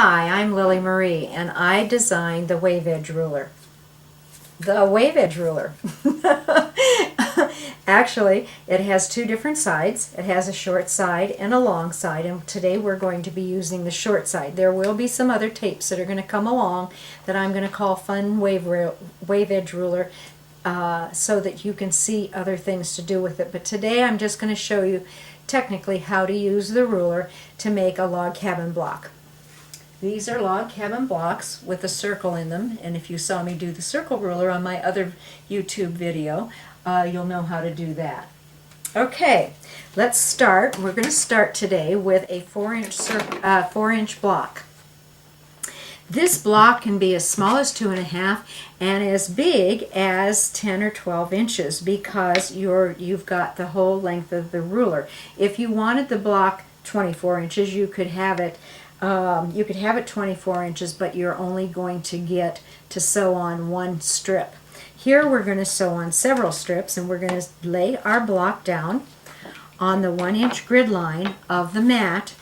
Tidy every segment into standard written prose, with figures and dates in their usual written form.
Hi, I'm Lily Marie, and I designed the wave edge ruler. The wave edge ruler. Actually, it has two different sides. It has a short side and a long side, and today we're going to be using the short side. There will be some other tapes that are going to come along that I'm going to call Fun Wave Edge Ruler so that you can see other things to do with it. But today I'm just going to show you technically how to use the ruler to make a log cabin block. These are log cabin blocks with a circle in them, and if you saw me do the circle ruler on my other YouTube video, you'll know how to do that. Okay, let's start. We're going to start today with a 4-inch block. This block can be as small as 2.5 and as big as 10 or 12 inches because you've got the whole length of the ruler. If you wanted the block 24 inches, you could have it 24 inches, but you're only going to get to sew on one strip. Here we're going to sew on several strips, and we're going to lay our block down on the 1-inch grid line of the mat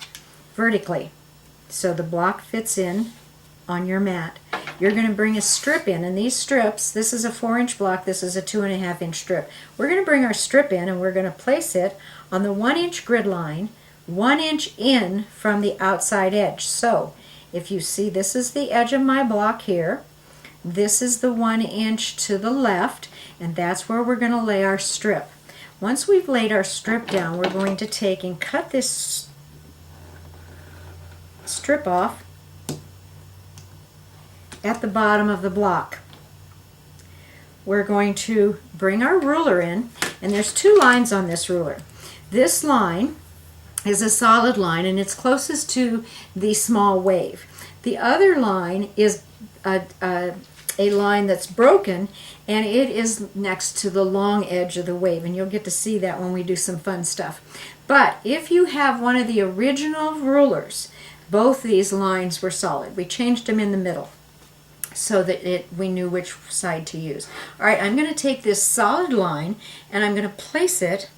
vertically, so the block fits in on your mat. You're going to bring a strip in, and these strips, this is a 4-inch block, this is a 2.5-inch strip. We're going to bring our strip in, and we're going to place it on the 1-inch grid line 1 inch in from the outside edge. So if you see, this is the edge of my block here, this is the 1 inch to the left, and that's where we're going to lay our strip. Once we've laid our strip down, we're going to take and cut this strip off at the bottom of the block. We're going to bring our ruler in, and there's two lines on this ruler. This line is a solid line, and it's closest to the small wave. The other line is a line that's broken, and it is next to the long edge of the wave, and you'll get to see that when we do some fun stuff. But if you have one of the original rulers, both these lines were solid. We changed them in the middle so that we knew which side to use. All right, I'm going to take this solid line and I'm going to place it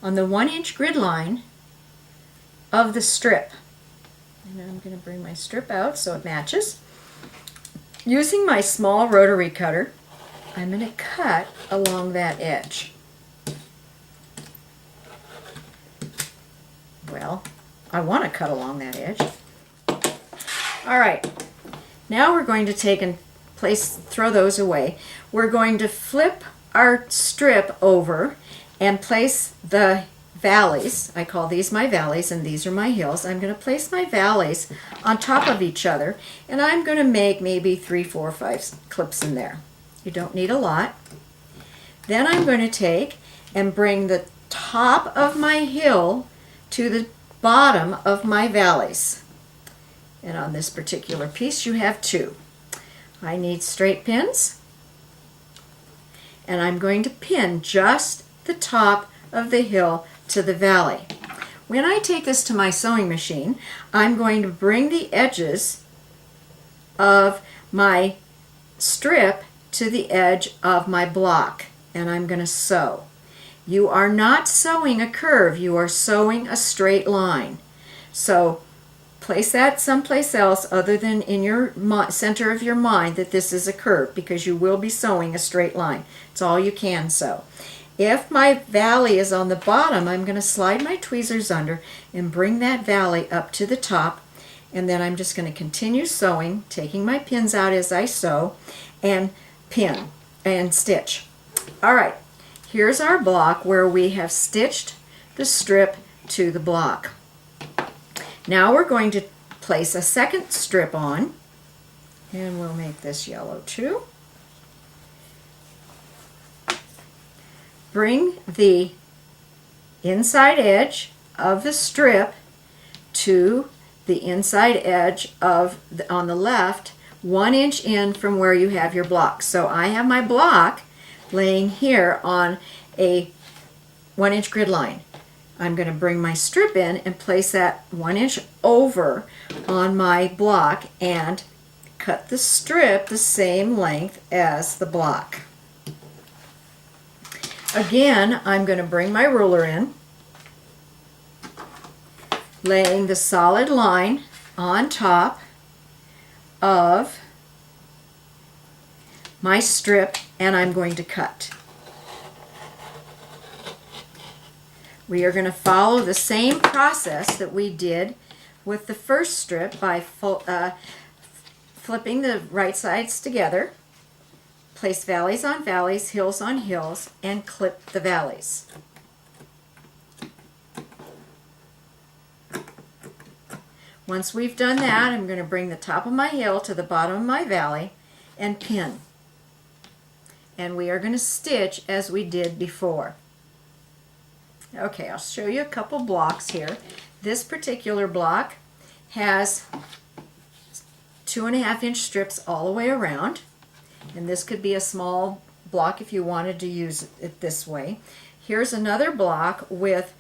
on the 1-inch grid line of the strip. And I'm going to bring my strip out so it matches. Using my small rotary cutter, I'm going to cut along that edge. Well, I want to cut along that edge. All right, now we're going to take and throw those away. We're going to flip our strip over and place the valleys. I call these my valleys, and these are my hills. I'm going to place my valleys on top of each other, and I'm going to make maybe 3, 4, 5 clips in there. You don't need a lot. Then I'm going to take and bring the top of my hill to the bottom of my valleys. And on this particular piece you have 2. I need straight pins, and I'm going to pin just the top of the hill to the valley. When I take this to my sewing machine, I'm going to bring the edges of my strip to the edge of my block, and I'm going to sew. You are not sewing a curve, you are sewing a straight line. So place that someplace else other than in your center of your mind that this is a curve, because you will be sewing a straight line. It's all you can sew. If my valley is on the bottom, I'm going to slide my tweezers under and bring that valley up to the top, and then I'm just going to continue sewing, taking my pins out as I sew, and pin and stitch. All right, here's our block where we have stitched the strip to the block. Now we're going to place a second strip on, and we'll make this yellow too. Bring the inside edge of the strip to the inside edge of on the left 1 inch in from where you have your block. So I have my block laying here on a 1-inch grid line. I'm going to bring my strip in and place that 1 inch over on my block and cut the strip the same length as the block. Again, I'm going to bring my ruler in, laying the solid line on top of my strip and I'm going to cut. We are going to follow the same process that we did with the first strip by flipping the right sides together, place valleys on valleys, hills on hills, and clip the valleys. Once we've done that, I'm going to bring the top of my hill to the bottom of my valley and pin. And we are going to stitch as we did before. Okay, I'll show you a couple blocks here. This particular block has 2.5 inch strips all the way around, and this could be a small block if you wanted to use it this way. Here's another block with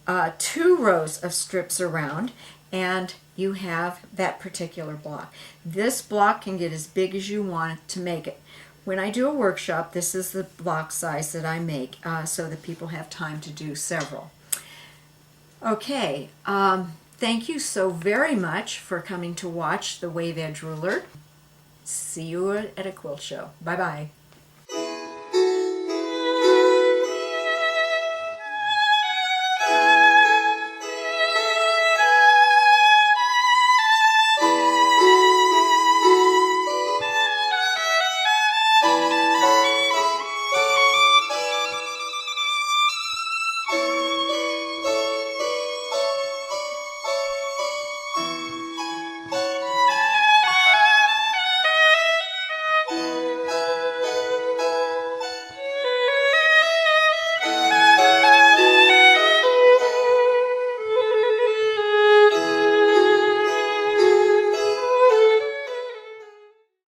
2 rows of strips around, and you have that particular block. This block can get as big as you want to make it. When I do a workshop, this is the block size that I make so that people have time to do several. Okay, thank you so very much for coming to watch the Wave Edge Ruler. See you at a quilt show. Bye-bye.